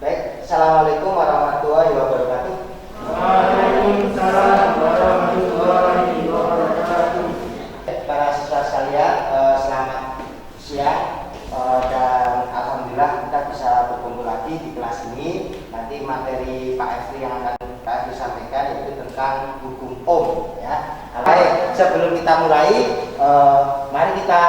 Baik, assalamualaikum warahmatullahi wabarakatuh. Waalaikumsalam warahmatullahi wabarakatuh. Para siswa sekalian, selamat siang dan alhamdulillah kita bisa berkumpul lagi di kelas ini. Nanti materi Pak Efri yang akan Pak Efri sampaikan yaitu tentang hukum Ohm. Ya. Baik, sebelum kita mulai, mari kita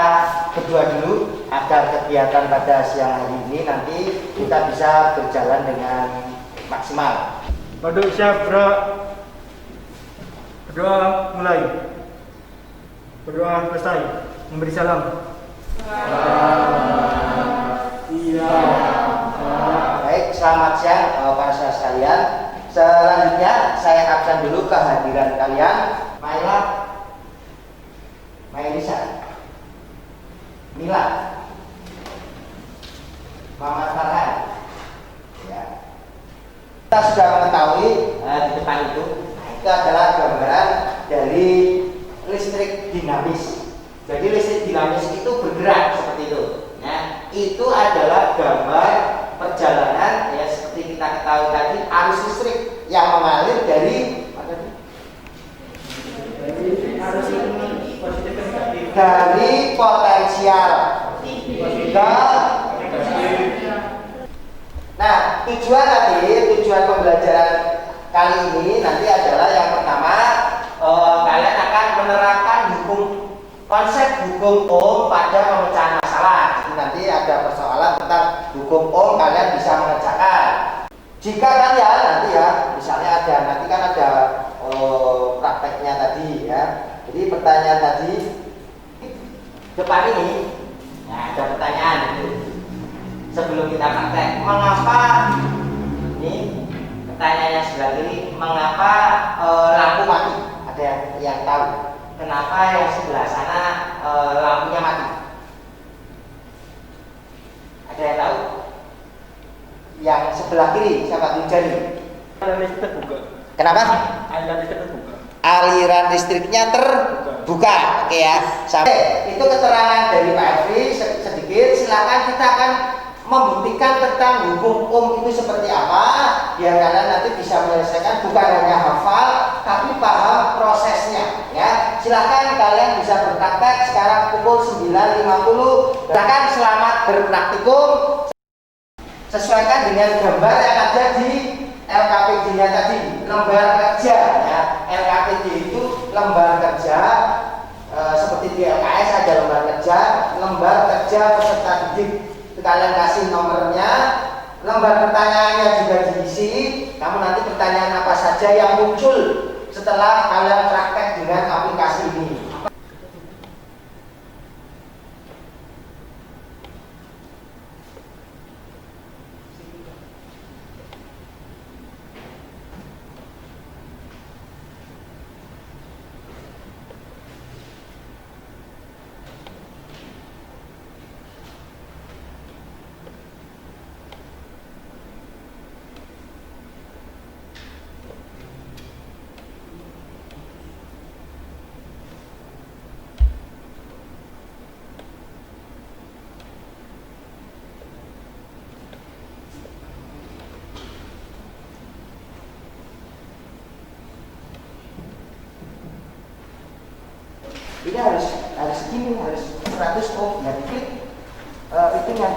berdoa dulu agar kegiatan pada siang hari ini nanti kita bisa berjalan dengan maksimal. Pada siap berdoa mulai. Berdoa selesai. Memberi salam. Baik, selamat siang para siswa sekalian. Selanjutnya saya absen dulu kehadiran kalian. Maila, Mailisa, Mila, Mama Farhan. Ya. Kita sudah mengetahui di depan itu adalah gambaran dari listrik dinamis. Jadi listrik dinamis itu bergerak seperti itu. Nah, itu adalah gambar perjalanan ya seperti kita ketahui tadi arus listrik yang mengalir dari potensial ke. Nah, tujuan pembelajaran kali ini nanti adalah yang pertama kalian akan menerapkan konsep hukum Ohm pada pemecahan masalah. Jadi nanti ada persoalan tentang hukum Ohm, kalian bisa mengerjakan. Jika kalian nanti ya, misalnya nanti kan ada prakteknya tadi ya. Jadi pertanyaan tadi depan ini, nah ada pertanyaan itu. Sebelum kita praktek, mengapa ini pertanyaannya sebelah kiri, mengapa lampu mati? Ada yang tahu? Kenapa yang sebelah sana lampunya mati? Ada yang tahu? Yang sebelah kiri siapa tuh jari? Aliran listrik terbuka. Kenapa? Aliran listrik terbuka. Aliran listriknya terbuka. Oke ya. Sampai itu keterangan dari Pak Efri sedikit. Silakan kita akan membuktikan tentang hukum Ohm itu seperti apa, biar kalian nanti bisa menyelesaikan, bukan hanya hafal tapi paham prosesnya ya. Silakan kalian bisa berpraktek sekarang pukul 9.50. Silakan selamat berpraktikum. Sesuaikan dengan gambar yang ada di LKPD-nya tadi, lembar kerja ya. LKPD itu lembar kerja seperti di LKS ada lembar kerja peserta didik. Kalian kasih nomornya, lembar pertanyaannya juga diisi. Kamu nanti pertanyaan apa saja yang muncul setelah kalian praktek dengan aplikasi ini. Ini harus segini, harus 100 ohm. Nah, diklik itunya,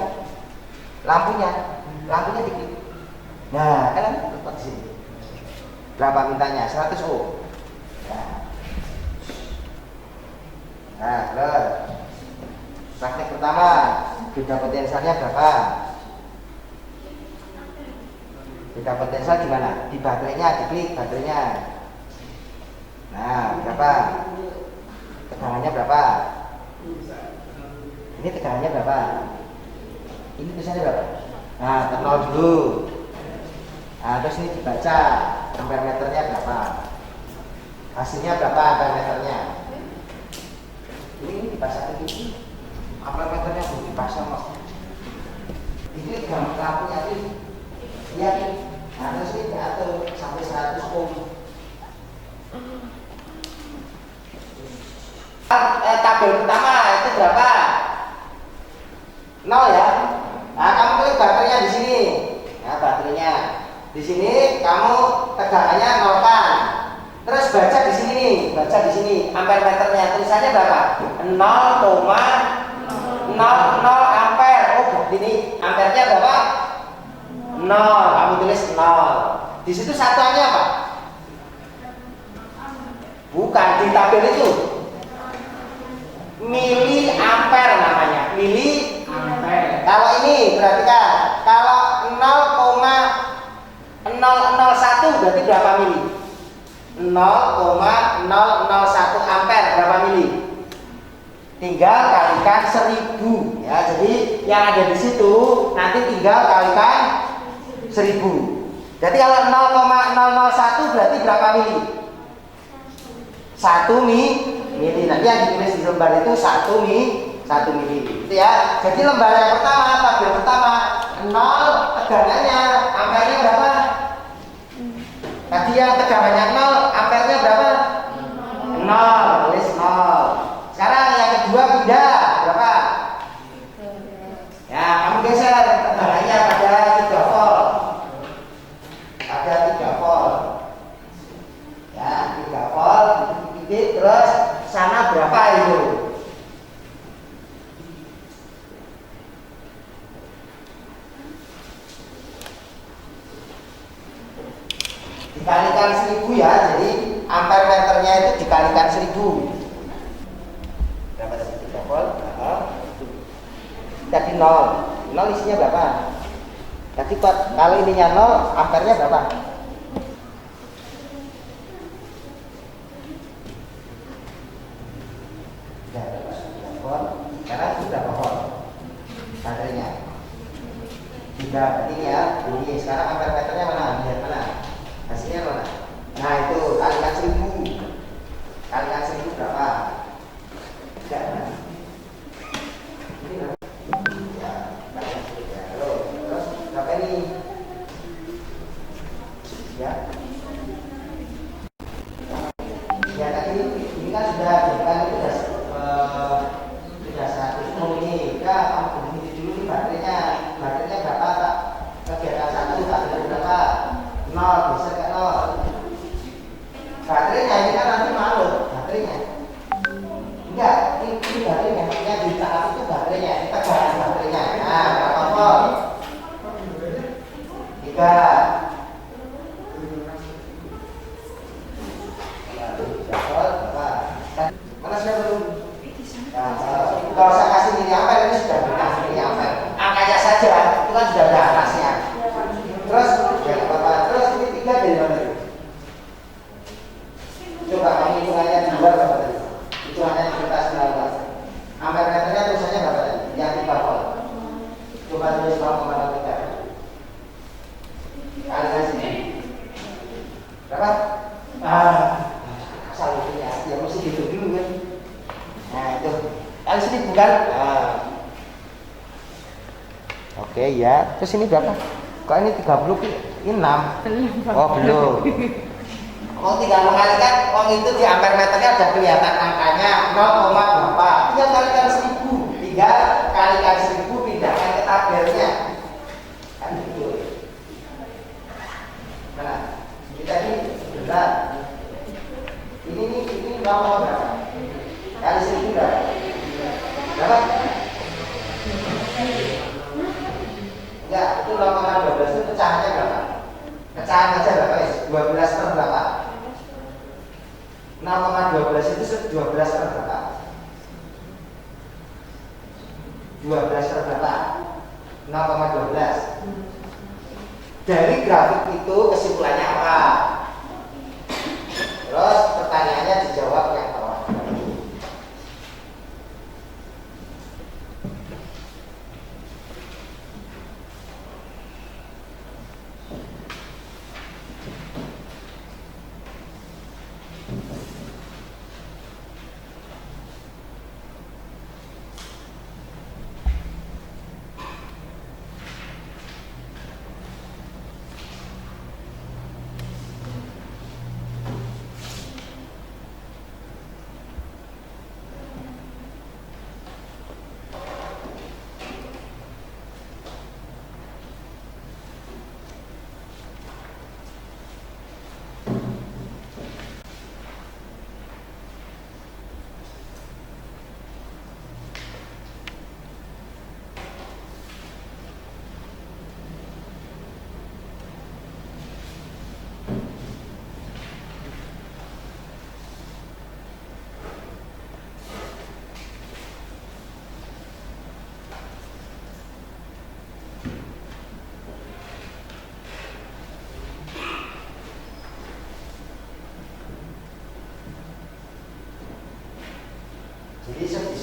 lampunya diklik. Nah, kalian letak di sini. Berapa mintanya? 100 ohm. Nah, terus praktek pertama, beda potensialnya berapa? Beda potensial gimana? Di baterainya, diklik baterainya. Nah, berapa? Tegangannya berapa? Ini tegangannya berapa? Ini tulisannya berapa? Nah, nol dulu. Nah, terus ini dibaca ampere meternya berapa? Hasilnya berapa ampere meternya? Ini dipasang ini. Ampere meternya belum dipasang mas. Ini gambar lampunya ini. Iya nih. Nah, terus ini diatur sampai 100 ohm. Tabel pertama itu berapa? 0 ya. Nah, kamu klik baterainya di sini. Nah, baterainya kamu tegangannya nol kan. Terus baca di sini nih, baca di sini ampere meternya tulisannya berapa? 0,00 ampere. Oh, berarti ini ampernya berapa? 0. Kamu tulis 0. Di situ satuannya apa? Bukan di tabel itu. Mili ampere namanya. Mili ampere. Kalau ini perhatikan, kalau 0,001 berarti berapa mili? 0,001 ampere berapa mili? Tinggal kalikan 1000 ya. Jadi yang ada di situ nanti tinggal kalikan 1000. Jadi kalau 0,001 berarti berapa mili? 1 mili. Nanti yang ditulis di lembar itu 1 mili. Itu ya. Jadi lembar yang pertama, tabel pertama 0 tegangannya, ampernya berapa? Tadi yang tegangannya 0, ampernya berapa? 0, tulis 0. Sekarang yang kedua pindah berapa? Ya, kamu geser tegangannya pada 3 volt. Ada 3 volt. Ya, 3 volt, titik, terus sana berapa itu? Dikalikan 1000 ya, jadi ampere meternya itu dikalikan 1000. Berapa tadi 3 volt? Tadi 0. 0 isinya berapa? Tadi kalau ininya 0, ampernya berapa? Sekarang itu berapa volt? Baterainya 3, berarti ya. Ini sekarang ampere meternya mana? Lihat mana? Hasilnya mana? Nah itu kalikan 1000. Kalikan 1000 berapa? Tidak kan? Ini berapa? Ya, kalikan 1000 ya. Terus berapa ini? Ya. Ya tadi ini kan sudah itu sudah 100 ohm ini. Ya kamu begini dulu nih baterainya. Baterainya berapa tak? Kegiatan 1 tak ada berapa? 0, bisa ke 0. Baterainya ini kan nanti malu baterainya. Enggak, ini baterainya. Maksudnya di tahap itu baterainya, kita tegangan baterainya. Nah, berapa volt? 3. Mana sudah belum? Nah, kalau saya kasih mili ampere ini sudah berikan mili ampere. Angkanya saja itu kan sudah ada atasnya. Terus ya apa? Terus ini 3 dari mana? Coba kamu hitungannya di luar berapa tadi? Hitungannya di atas 19. Ampere meternya tulisannya berapa tadi? Yang 3 volt. Coba tulis 0,03. Kalikan sini. Berapa? Asal itu ya mesti gitu dulu kan. Nah itu kali sini bukan. Oke ya. Terus ini berapa? Kok ini 30? Ini 6. Oh belum. Oh tinggal mengalikan. Oh itu di ampere meternya sudah kelihatan angkanya 0, berapa. Dia kalikan 1000. Tinggal kalikan 1000 pindahkan ke tabelnya. Kan gitu. Nah ini tadi benar. Ini berapa? Kali 1000 berapa? Berapa? Enggak, itu 0,12 itu pecahannya berapa? Pecahan aja berapa ya? 12 per berapa? 0,12 itu 12 per berapa? 12 per berapa? 0,12. Dari grafik itu kesimpulannya apa? Terus pertanyaannya dijawab yang bawah.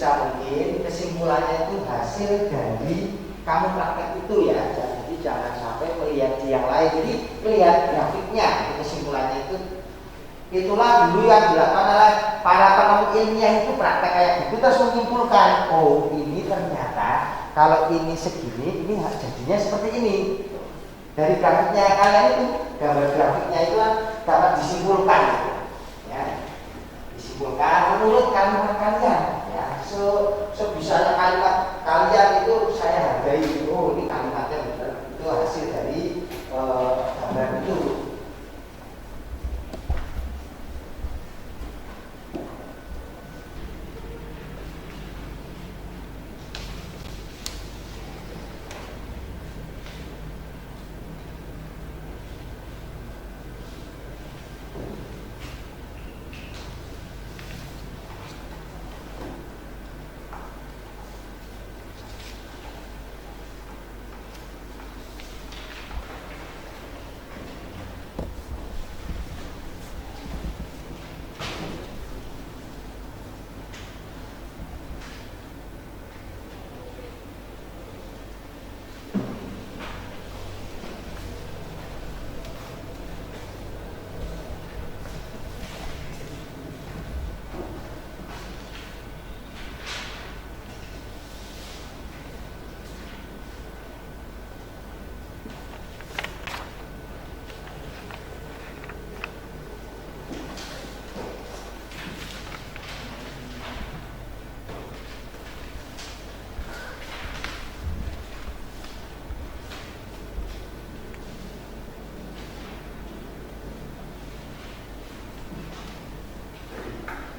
sebisa mungkin kesimpulannya itu hasil dari kamu praktek itu ya. Jadi jangan sampai melihat di yang lain. Jadi melihat grafiknya, itu kesimpulannya itu. Itulah dulu yang dilakukan oleh para penemu ilmiah itu praktek kayak gitu terus menyimpulkan, oh ini ternyata kalau ini segini, ini jadinya seperti ini. Dari grafiknya kalian itu, gambar grafiknya itu kan dapat disimpulkan, ya. Disimpulkan menurut kalimat kalian, ya. Sebisanya kalimat kalian itu saya hargai. Oh ini kalimatnya benar, itu hasil dari gambar itu.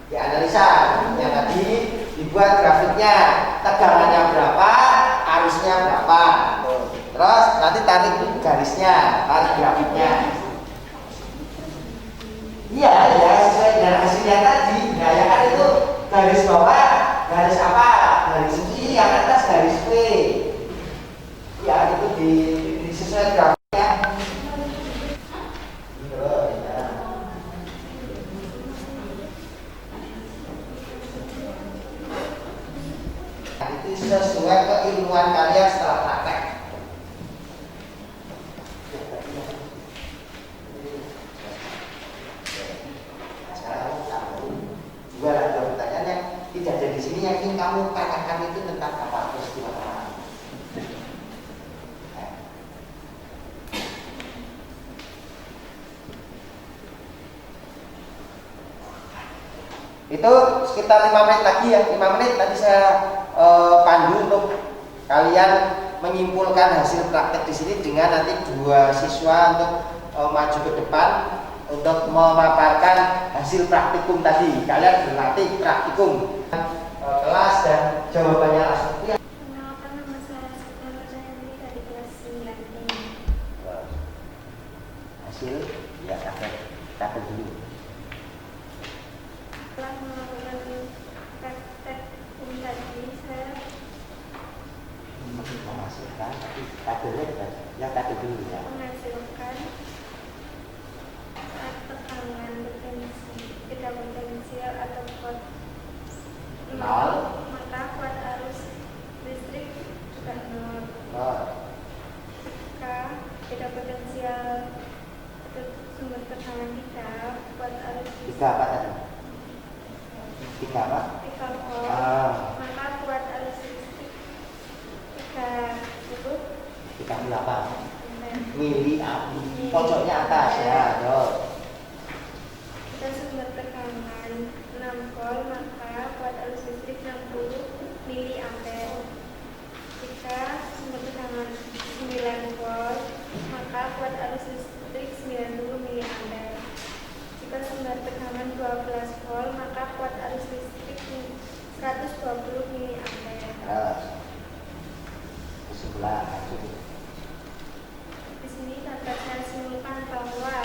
Dianalisa yang tadi dibuat grafiknya, tegangannya berapa, arusnya berapa, terus nanti tarik garisnya, tarik grafiknya. Iya ya, sesuai dengan hasilnya tadi. Nah ya kan itu garis bawah, garis apa, garis I, yang atas garis P. Ya itu disesuaikan grafiknya. Itu sesuai keilmuan kalian setelah praktek. Sekarang kamu tahu dua pertanyaan yang tidak ada di sini yang ingin kamu tanyakan itu tentang apa peristiwa alam. Itu sekitar 5 menit lagi ya, 5 menit nanti saya pandu untuk kalian menyimpulkan hasil praktek di sini dengan nanti dua siswa untuk maju ke depan untuk memaparkan hasil praktikum tadi. Kalian berlatih praktikum kelas dan jawabannya langsung. Ya. Kenalkan nama saya dari kelas 9 ini. Hasil ya kakek dulu. Setelah melakukan praktek tadi, saya Memasukkan tapi kadernya yang tadi dulu ya. menghasilkan tekanan tidak potensial atau kuat Nol. maka kuat arus listrik juga 0. Jika tidak potensial sumber tekanan tidak, kuat arus Tiga apa tadi? Tiga apa? 3 volt, maka kuat arus listrik 38 mili pojoknya atas ya. Jika sumber tekanan 6 volt, maka kuat arus listrik 60 mili ampere. Jika sumber tekanan 9 volt, maka kuat arus listrik 90 mili ampere. Jika sumber tekanan 12 volt, maka kuat arus listrik 120 mili ampere. Sebelah Di sini dapat saya simpulkan bahwa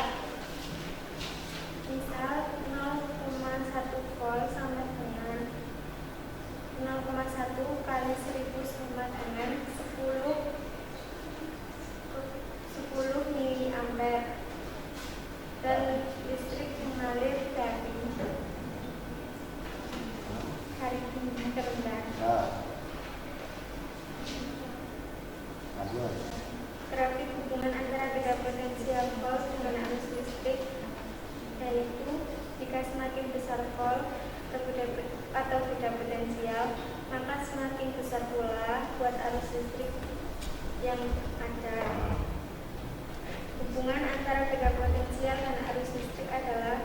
atau beda potensial, maka semakin besar pula kuat arus listrik yang ada. Hubungan antara beda potensial dan arus listrik adalah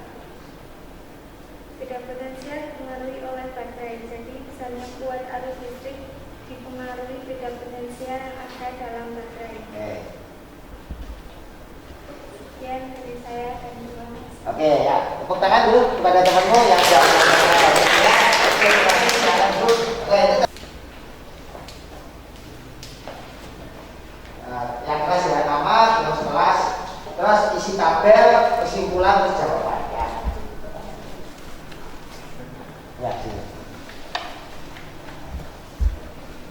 beda potensial dipengaruhi oleh baterai. Jadi besarnya kuat arus listrik dipengaruhi beda potensial yang ada dalam baterai. Sekian dari saya dan terima kasih. Oke ya, tepuk tangan dulu kepada temanmu yang sudah melakukan ya. Oke, terima kasih. Silakan dulu. Oke, itu yang kelas ya, nama, terus kelas, terus isi tabel, kesimpulan, terus jawaban ya. Ya, sini.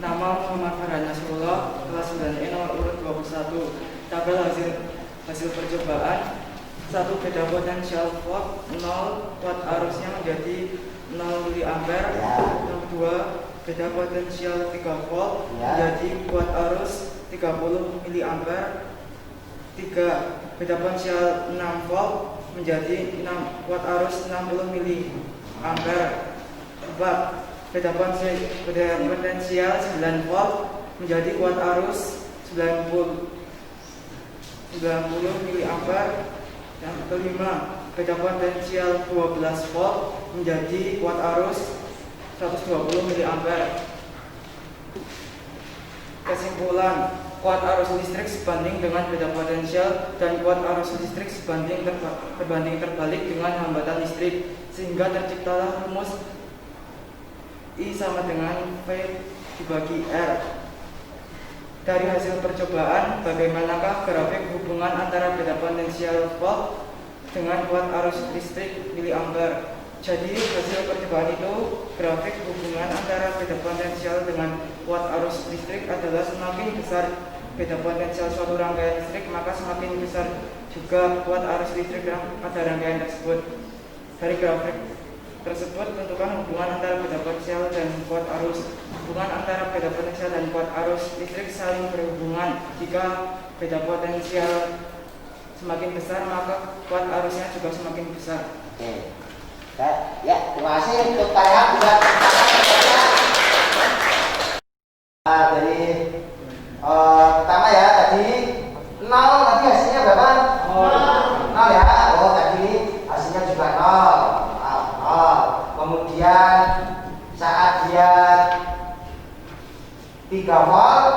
Nama Muhammad Farhan Nasrullah, kelas 9E nomor urut 21. Tabel hasil percobaan. 1 beda potensial volt 0, kuat arusnya menjadi 0 mA. Yang kedua, beda potensial 3 volt menjadi kuat arus 30 mA. 3, beda potensial 6 volt menjadi kuat arus 60 mA. 4, beda potensial 9 volt menjadi kuat arus 90 mA. Yang kelima, beda potensial 12 volt menjadi kuat arus 120 mA. Kesimpulan, kuat arus listrik sebanding dengan beda potensial dan kuat arus listrik sebanding terbalik dengan hambatan listrik, sehingga terciptalah rumus I sama dengan V dibagi R. Dari hasil percobaan, bagaimanakah grafik hubungan antara beda potensial volt dengan kuat arus listrik miliampere? Jadi hasil percobaan itu, grafik hubungan antara beda potensial dengan kuat arus listrik adalah semakin besar beda potensial suatu rangkaian listrik, maka semakin besar juga kuat arus listrik pada rangkaian tersebut. Dari grafik tersebut, tentukan hubungan antara beda potensial dan kuat arus. Hubungan antara beda potensial dan kuat arus listrik saling berhubungan. Jika beda potensial semakin besar, maka kuat arusnya juga semakin besar. Oke. Ya, terima kasih untuk kalian juga. Dari pertama ya tadi 0, tadi hasilnya berapa? 0 ya. Oh, tadi hasilnya juga 0. Kemudian saat dia 3 volt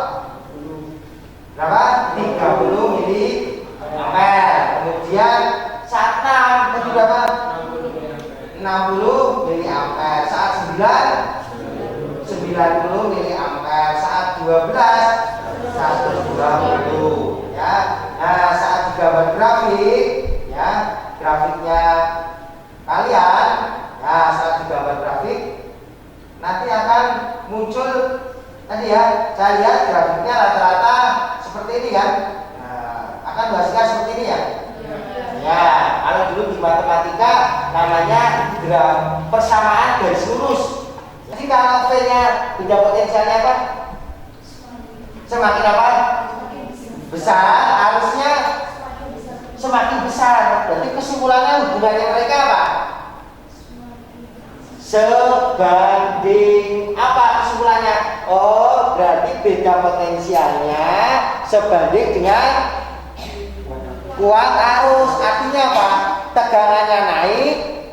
berapa? 30 mili ampere. Kemudian saat 6 tadi berapa? 60 mili ampere. Saat 9 90 mili ampere. Saat 12 120 ya. Nah, saat digambar grafik ya, grafiknya kalian ya, saat digambar grafik nanti akan muncul tadi ya, saya lihat grafiknya rata-rata seperti ini kan. Nah, akan menghasilkan seperti ini ya. Ya, kalau dulu di matematika namanya persamaan garis lurus. Jadi kalau V-nya beda potensialnya apa? Semakin apa? Besar, arusnya semakin besar. Berarti kesimpulannya hubungannya mereka apa? Sebanding apa kesimpulannya? Oh, berarti beda potensialnya sebanding dengan kuat arus. Artinya apa? Tegangannya naik,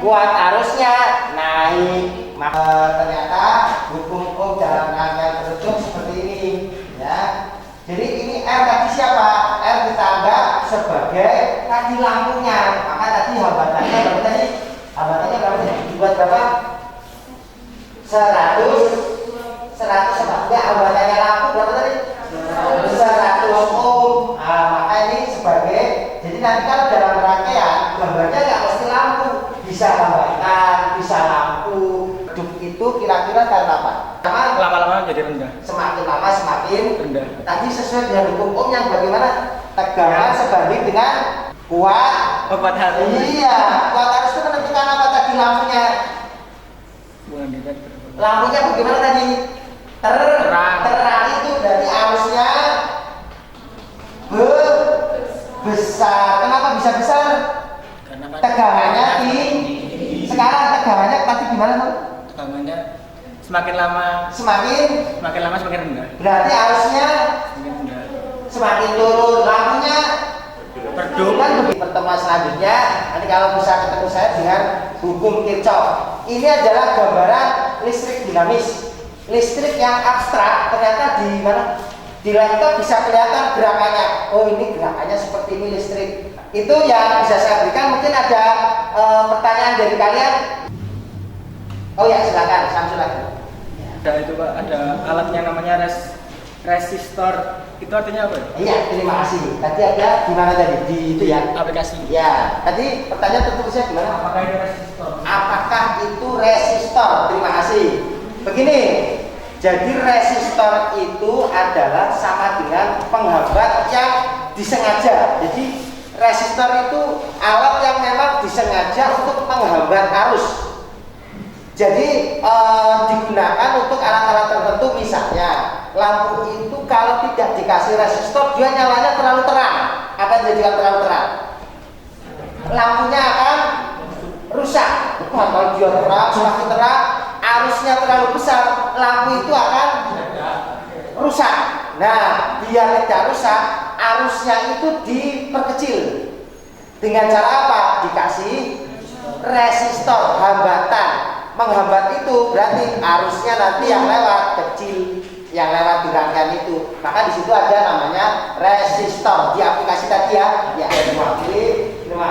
kuat arusnya naik. Maka ternyata hukum Ohm dalam rangkaian tersebut seperti ini ya. Jadi ini R tadi siapa? R kita anggap sebagai tadi lampunya. Maka tadi hambatannya berapa tadi? Hambatannya berapa tadi? Dibuat berapa? 100 apa? Enggak, hambatannya lampu berapa tadi? 100 ohm. Nah, maka ini sebagai, jadi nanti kalau dalam rangkaian gambarnya nggak mesti lampu, bisa hambatan, bisa lampu. Itu kira-kira karena apa? Lama-lama jadi rendah. Semakin lama semakin Rendah. Tadi sesuai dengan hukum Ohm yang bagaimana? Tegangan sebanding dengan kuat. Kuat arus. Iya, kuat arus itu menentukan apa tadi lampunya? Lampunya bagaimana tadi? Terang itu dari arusnya besar. Kenapa bisa besar? Tegangannya tinggi. Sekarang tegangannya tadi gimana? Tegangannya semakin lama semakin rendah. Berarti arusnya Semakin rendah. semakin turun. Lampunya Redup. kan di pertemuan selanjutnya nanti kalau bisa ketemu saya dengan hukum Kirchhoff. Ini adalah gambaran listrik dinamis. Listrik yang abstrak ternyata di mana? Di laptop bisa kelihatan gerakannya. Oh, ini gerakannya seperti ini listrik. Itu yang bisa saya berikan. Mungkin ada pertanyaan dari kalian. Oh ya, silakan, Samsul lagi. Ada itu Pak, ada alatnya namanya resistor. Itu artinya apa ya? Iya, terima kasih. Tadi ada gimana tadi? Di itu ya. Aplikasi. Ya, tadi pertanyaan tertulisnya gimana? Apakah itu resistor? Apakah itu resistor? Terima kasih. Begini, jadi resistor itu adalah sama dengan penghambat yang disengaja. Jadi resistor itu alat yang memang disengaja untuk menghambat arus. Jadi digunakan untuk alat-alat tertentu, misalnya lampu itu kalau tidak dikasih resistor dia nyalanya terlalu terang. Apa yang menjadikan terlalu terang? Lampunya akan rusak. Kalau dia terang, semakin terang, arusnya terlalu besar, lampu itu akan rusak. Nah, biar tidak rusak, arusnya itu diperkecil. Dengan cara apa? Dikasih resistor, hambatan. Menghambat itu berarti arusnya nanti yang lewat kecil, yang lewat di rangkaian itu. Maka di situ ada namanya resistor di aplikasi tadi ya. Ya, terima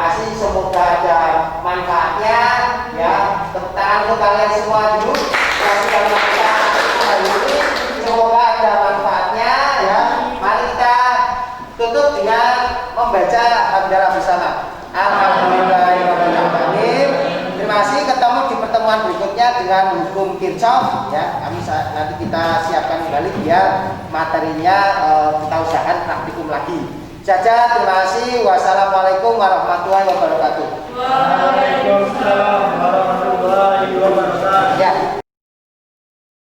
kasih. Semoga ada manfaatnya ya. Tepuk tangan untuk kalian semua dulu yang sudah melakukan hari ini. Semoga ada manfaatnya ya. Mari kita tutup dengan membaca hamdalah bersama. Alhamdulillahirobbilalamin. Terima kasih, ketemu di pertemuan berikutnya dengan hukum Kirchhoff ya. Kami nanti kita siapkan kembali biar materinya kita usahakan praktikum lagi. Saja, terima kasih. Wassalamualaikum warahmatullahi wabarakatuh.